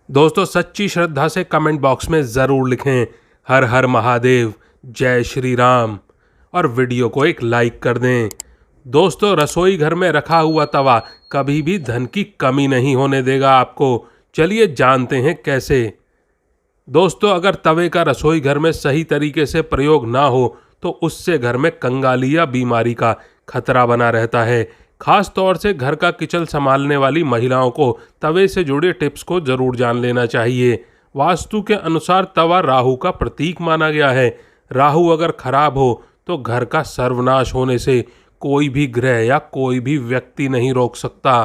दोस्तों सच्ची श्रद्धा से कमेंट बॉक्स में ज़रूर लिखें हर हर महादेव, जय श्री राम और वीडियो को एक लाइक कर दें। दोस्तों रसोई घर में रखा हुआ तवा कभी भी धन की कमी नहीं होने देगा आपको। चलिए जानते हैं कैसे। दोस्तों अगर तवे का रसोई घर में सही तरीके से प्रयोग ना हो तो उससे घर में कंगाली या बीमारी का खतरा बना रहता है। खास तौर से घर का किचन संभालने वाली महिलाओं को तवे से जुड़े टिप्स को जरूर जान लेना चाहिए। वास्तु के अनुसार तवा राहु का प्रतीक माना गया है। राहु अगर खराब हो तो घर का सर्वनाश होने से कोई भी ग्रह या कोई भी व्यक्ति नहीं रोक सकता।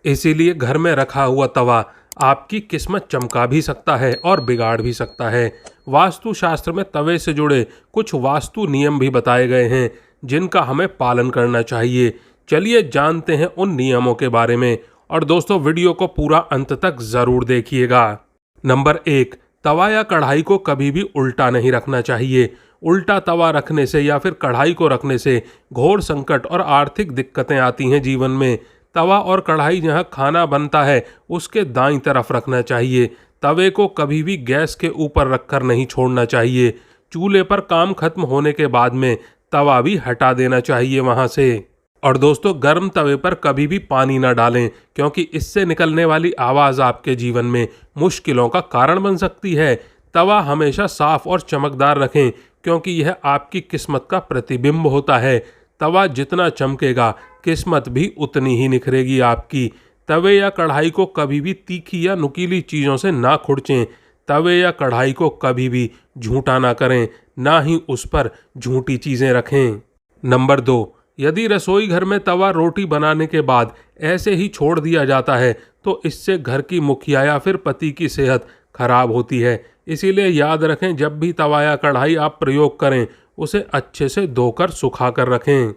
इसीलिए घर में रखा हुआ तवा आपकी किस्मत चमका भी सकता है और बिगाड़ भी सकता है। वास्तु शास्त्र में तवे से जुड़े कुछ वास्तु नियम भी बताए गए हैं जिनका हमें पालन करना चाहिए। चलिए जानते हैं उन नियमों के बारे में और दोस्तों वीडियो को पूरा अंत तक जरूर देखिएगा। नंबर 1, तवा या कढ़ाई को कभी भी उल्टा नहीं रखना चाहिए। उल्टा तवा रखने से या फिर कढ़ाई को रखने से घोर संकट और आर्थिक दिक्कतें आती हैं जीवन में। तवा और कढ़ाई जहां खाना बनता है उसके दाईं तरफ रखना चाहिए। तवे को कभी भी गैस के ऊपर रखकर नहीं छोड़ना चाहिए। चूल्हे पर काम खत्म होने के बाद में तवा भी हटा देना चाहिए वहां से। और दोस्तों गर्म तवे पर कभी भी पानी ना डालें क्योंकि इससे निकलने वाली आवाज़ आपके जीवन में मुश्किलों का कारण बन सकती है। तवा हमेशा साफ और चमकदार रखें क्योंकि यह आपकी किस्मत का प्रतिबिंब होता है। तवा जितना चमकेगा किस्मत भी उतनी ही निखरेगी आपकी। तवे या कढ़ाई को कभी भी तीखी या नुकीली चीज़ों से ना खुरचें। तवे या कढ़ाई को कभी भी झूठा ना करें, ना ही उस पर झूठी चीज़ें रखें। नंबर 2, यदि रसोई घर में तवा रोटी बनाने के बाद ऐसे ही छोड़ दिया जाता है तो इससे घर की मुखिया या फिर पति की सेहत खराब होती है। इसीलिए याद रखें जब भी तवा या कढ़ाई आप प्रयोग करें उसे अच्छे से धोकर सुखा कर रखें।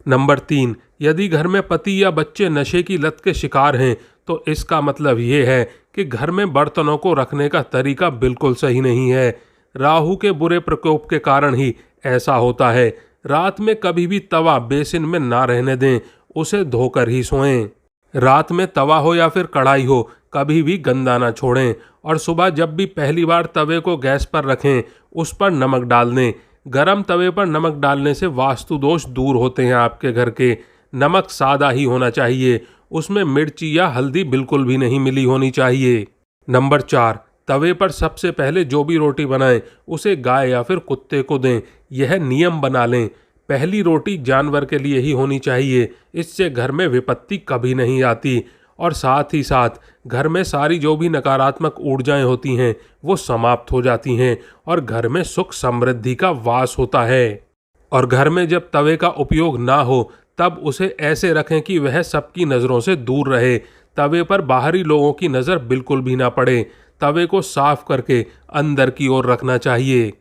नंबर 3, यदि घर में पति या बच्चे नशे की लत के शिकार हैं तो इसका मतलब ये है कि घर में बर्तनों को रखने का तरीका बिल्कुल सही नहीं है। राहु के बुरे प्रकोप के कारण ही ऐसा होता है। रात में कभी भी तवा बेसिन में ना रहने दें, उसे धोकर ही सोएं। रात में तवा हो या फिर कढ़ाई हो कभी भी गंदा ना छोड़ें। और सुबह जब भी पहली बार तवे को गैस पर रखें उस पर नमक डाल दें। गरम तवे पर नमक डालने से वास्तु दोष दूर होते हैं आपके घर के। नमक सादा ही होना चाहिए, उसमें मिर्ची या हल्दी बिल्कुल भी नहीं मिली होनी चाहिए। नंबर 4, तवे पर सबसे पहले जो भी रोटी बनाएं उसे गाय या फिर कुत्ते को दें। यह नियम बना लें, पहली रोटी जानवर के लिए ही होनी चाहिए। इससे घर में विपत्ति कभी नहीं आती और साथ ही साथ घर में सारी जो भी नकारात्मक ऊर्जाएं होती हैं वो समाप्त हो जाती हैं और घर में सुख समृद्धि का वास होता है। और घर में जब तवे का उपयोग ना हो तब उसे ऐसे रखें कि वह सबकी नज़रों से दूर रहे। तवे पर बाहरी लोगों की नज़र बिल्कुल भी ना पड़े। तवे को साफ करके अंदर की ओर रखना चाहिए।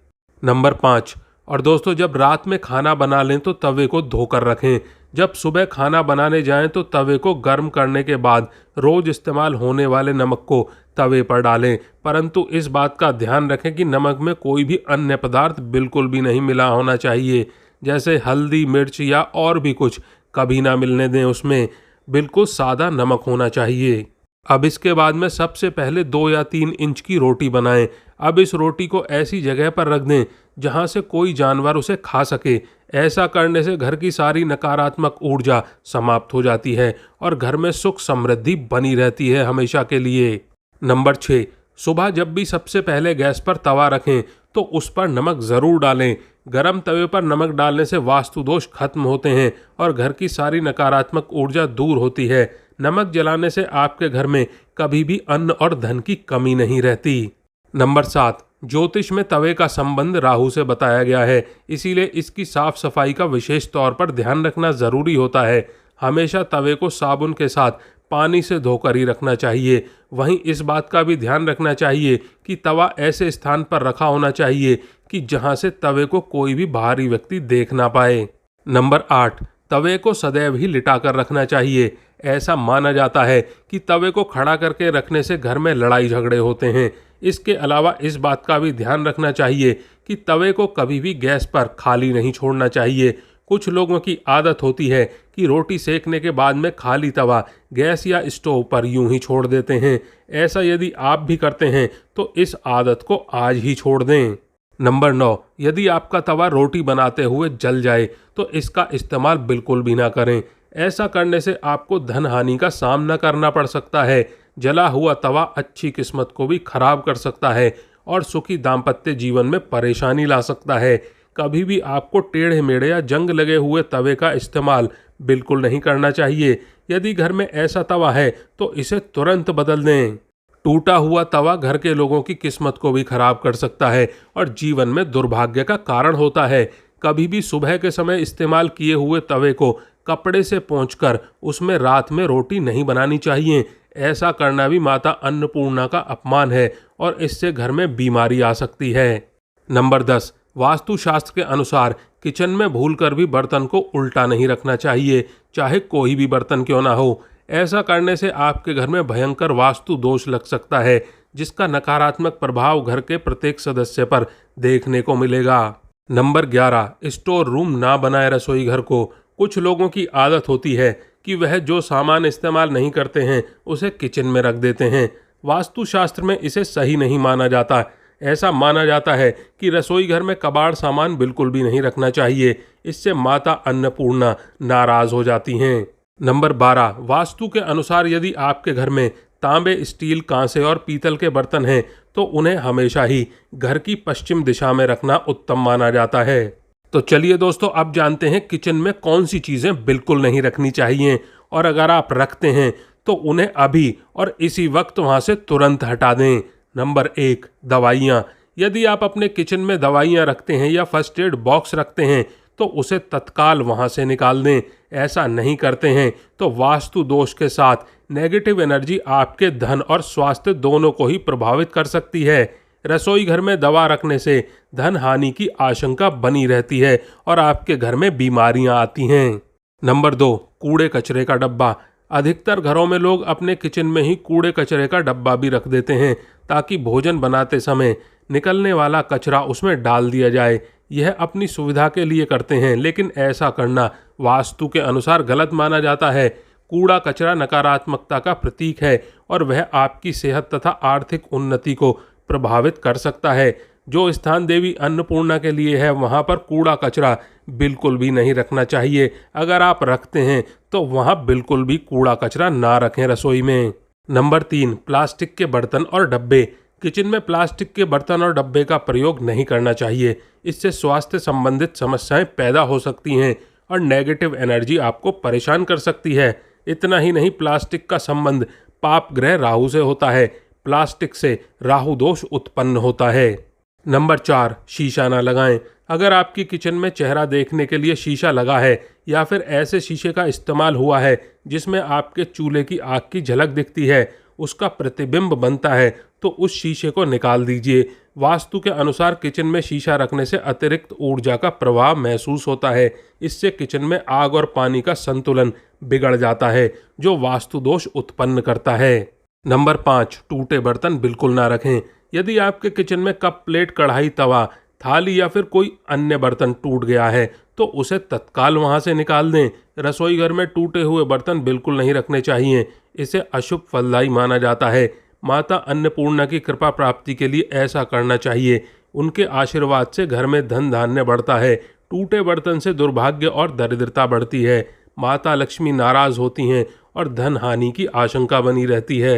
नंबर 5, और दोस्तों जब रात में खाना बना लें तो तवे को धोकर रखें। जब सुबह खाना बनाने जाएं तो तवे को गर्म करने के बाद रोज इस्तेमाल होने वाले नमक को तवे पर डालें, परंतु इस बात का ध्यान रखें कि नमक में कोई भी अन्य पदार्थ बिल्कुल भी नहीं मिला होना चाहिए, जैसे हल्दी, मिर्च या और भी कुछ कभी ना मिलने दें। उसमें बिल्कुल सादा नमक होना चाहिए। अब इसके बाद में सबसे पहले 2 या 3 इंच की रोटी बनाएं। अब इस रोटी को ऐसी जगह पर रख दें जहां से कोई जानवर उसे खा सके। ऐसा करने से घर की सारी नकारात्मक ऊर्जा समाप्त हो जाती है और घर में सुख समृद्धि बनी रहती है हमेशा के लिए। नंबर 6, सुबह जब भी सबसे पहले गैस पर तवा रखें तो उस पर नमक ज़रूर डालें। गरम तवे पर नमक डालने से वास्तु दोष खत्म होते हैं और घर की सारी नकारात्मक ऊर्जा दूर होती है। नमक जलाने से आपके घर में कभी भी अन्न और धन की कमी नहीं रहती। नंबर 7, ज्योतिष में तवे का संबंध राहु से बताया गया है, इसीलिए इसकी साफ सफाई का विशेष तौर पर ध्यान रखना ज़रूरी होता है। हमेशा तवे को साबुन के साथ पानी से धोकर ही रखना चाहिए। वहीं इस बात का भी ध्यान रखना चाहिए कि तवा ऐसे स्थान पर रखा होना चाहिए कि जहां से तवे को कोई भी बाहरी व्यक्ति देख ना पाए। नंबर 8, तवे को सदैव ही लिटा कर रखना चाहिए। ऐसा माना जाता है कि तवे को खड़ा करके रखने से घर में लड़ाई झगड़े होते हैं। इसके अलावा इस बात का भी ध्यान रखना चाहिए कि तवे को कभी भी गैस पर खाली नहीं छोड़ना चाहिए। कुछ लोगों की आदत होती है कि रोटी सेकने के बाद में खाली तवा गैस या स्टोव पर यूं ही छोड़ देते हैं। ऐसा यदि आप भी करते हैं तो इस आदत को आज ही छोड़ दें। नंबर 9, यदि आपका तवा रोटी बनाते हुए जल जाए तो इसका इस्तेमाल बिल्कुल भी ना करें। ऐसा करने से आपको धन हानि का सामना करना पड़ सकता है। जला हुआ तवा अच्छी किस्मत को भी खराब कर सकता है और सुखी दाम्पत्य जीवन में परेशानी ला सकता है। कभी भी आपको टेढ़े मेढ़े या जंग लगे हुए तवे का इस्तेमाल बिल्कुल नहीं करना चाहिए। यदि घर में ऐसा तवा है तो इसे तुरंत बदल दें। टूटा हुआ तवा घर के लोगों की किस्मत को भी खराब कर सकता है और जीवन में दुर्भाग्य का कारण होता है। कभी भी सुबह के समय इस्तेमाल किए हुए तवे को कपड़े से पोंछकर उसमें रात में रोटी नहीं बनानी चाहिए। ऐसा करना भी माता अन्नपूर्णा का अपमान है और इससे घर में बीमारी आ सकती है। नंबर 10, वास्तुशास्त्र के अनुसार किचन में भूलकर भी बर्तन को उल्टा नहीं रखना चाहिए, चाहे कोई भी बर्तन क्यों ना हो। ऐसा करने से आपके घर में भयंकर वास्तु दोष लग सकता है, जिसका नकारात्मक प्रभाव घर के प्रत्येक सदस्य पर देखने को मिलेगा। नंबर 11, स्टोर रूम ना बनाए रसोई घर को। कुछ लोगों की आदत होती है कि वह जो सामान इस्तेमाल नहीं करते हैं उसे किचन में रख देते हैं। वास्तुशास्त्र में इसे सही नहीं माना जाता। ऐसा माना जाता है कि रसोई घर में कबाड़ सामान बिल्कुल भी नहीं रखना चाहिए, इससे माता अन्नपूर्णा नाराज हो जाती हैं। नंबर 12, वास्तु के अनुसार यदि आपके घर में तांबे, स्टील, कांसे और पीतल के बर्तन हैं तो उन्हें हमेशा ही घर की पश्चिम दिशा में रखना उत्तम माना जाता है। तो चलिए दोस्तों, अब जानते हैं किचन में कौन सी चीज़ें बिल्कुल नहीं रखनी चाहिए और अगर आप रखते हैं तो उन्हें अभी और इसी वक्त वहाँ से तुरंत हटा दें। नंबर 1, दवाइयाँ। यदि आप अपने किचन में दवाइयाँ रखते हैं या फर्स्ट एड बॉक्स रखते हैं तो उसे तत्काल वहाँ से निकाल दें। ऐसा नहीं करते हैं तो वास्तु दोष के साथ नेगेटिव एनर्जी आपके धन और स्वास्थ्य दोनों को ही प्रभावित कर सकती है। रसोई घर में दवा रखने से धन हानि की आशंका बनी रहती है और आपके घर में बीमारियां आती हैं। नंबर 2, कूड़े कचरे का डब्बा। अधिकतर घरों में लोग अपने किचन में ही कूड़े कचरे का डब्बा भी रख देते हैं ताकि भोजन बनाते समय निकलने वाला कचरा उसमें डाल दिया जाए। यह अपनी सुविधा के लिए करते हैं, लेकिन ऐसा करना वास्तु के अनुसार गलत माना जाता है। कूड़ा कचरा नकारात्मकता का प्रतीक है और वह आपकी सेहत तथा आर्थिक उन्नति को प्रभावित कर सकता है। जो स्थान देवी अन्नपूर्णा के लिए है वहाँ पर कूड़ा कचरा बिल्कुल भी नहीं रखना चाहिए। अगर आप रखते हैं तो वहाँ बिल्कुल भी कूड़ा कचरा ना रखें रसोई में। नंबर 3, प्लास्टिक के बर्तन और डब्बे। किचन में प्लास्टिक के बर्तन और डब्बे का प्रयोग नहीं करना चाहिए। इससे स्वास्थ्य संबंधित समस्याएं पैदा हो सकती हैं और नेगेटिव एनर्जी आपको परेशान कर सकती है। इतना ही नहीं, प्लास्टिक का संबंध पाप ग्रह राहु से होता है। प्लास्टिक से राहु दोष उत्पन्न होता है। नंबर 4, शीशा ना लगाएं। अगर आपकी किचन में चेहरा देखने के लिए शीशा लगा है या फिर ऐसे शीशे का इस्तेमाल हुआ है जिसमें आपके चूल्हे की आग की झलक दिखती है, उसका प्रतिबिंब बनता है, तो उस शीशे को निकाल दीजिए। वास्तु के अनुसार किचन में शीशा रखने से अतिरिक्त ऊर्जा का प्रवाह महसूस होता है। इससे किचन में आग और पानी का संतुलन बिगड़ जाता है, जो वास्तु दोष उत्पन्न करता है। नंबर 5, टूटे बर्तन बिल्कुल ना रखें। यदि आपके किचन में कप, प्लेट, कढ़ाई, तवा, थाली या फिर कोई अन्य बर्तन टूट गया है तो उसे तत्काल वहां से निकाल दें। रसोई घर में टूटे हुए बर्तन बिल्कुल नहीं रखने चाहिए, इसे अशुभ फलदायी माना जाता है। माता अन्नपूर्णा की कृपा प्राप्ति के लिए ऐसा करना चाहिए। उनके आशीर्वाद से घर में धन धान्य बढ़ता है। टूटे बर्तन से दुर्भाग्य और दरिद्रता बढ़ती है। माता लक्ष्मी नाराज होती हैं और धन हानि की आशंका बनी रहती है।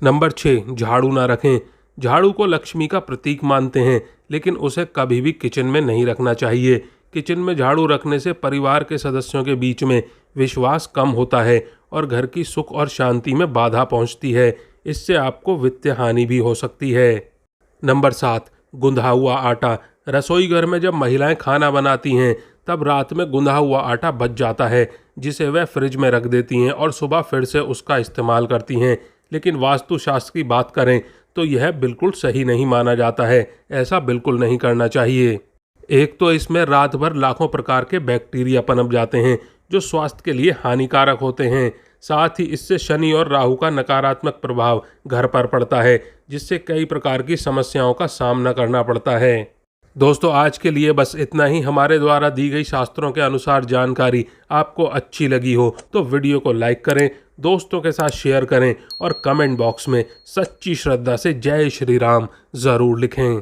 नंबर 6, झाड़ू ना रखें। झाड़ू को लक्ष्मी का प्रतीक मानते हैं, लेकिन उसे कभी भी किचन में नहीं रखना चाहिए। किचन में झाड़ू रखने से परिवार के सदस्यों के बीच में विश्वास कम होता है और घर की सुख और शांति में बाधा पहुंचती है। इससे आपको वित्तीय हानि भी हो सकती है। नंबर 7, गुंधा हुआ आटा। रसोई घर में जब महिलाएं खाना बनाती हैं तब रात में गुंधा हुआ आटा बच जाता है, जिसे वह फ्रिज में रख देती हैं और सुबह फिर से उसका इस्तेमाल करती हैं। लेकिन वास्तुशास्त्र की बात करें तो यह बिल्कुल सही नहीं माना जाता है। ऐसा बिल्कुल नहीं करना चाहिए। एक तो इसमें रात भर लाखों प्रकार के बैक्टीरिया पनप जाते हैं जो स्वास्थ्य के लिए हानिकारक होते हैं। साथ ही इससे शनि और राहु का नकारात्मक प्रभाव घर पर पड़ता है, जिससे कई प्रकार की समस्याओं का सामना करना पड़ता है। दोस्तों आज के लिए बस इतना ही। हमारे द्वारा दी गई शास्त्रों के अनुसार जानकारी आपको अच्छी लगी हो तो वीडियो को लाइक करें, दोस्तों के साथ शेयर करें और कमेंट बॉक्स में सच्ची श्रद्धा से जय श्री राम ज़रूर लिखें।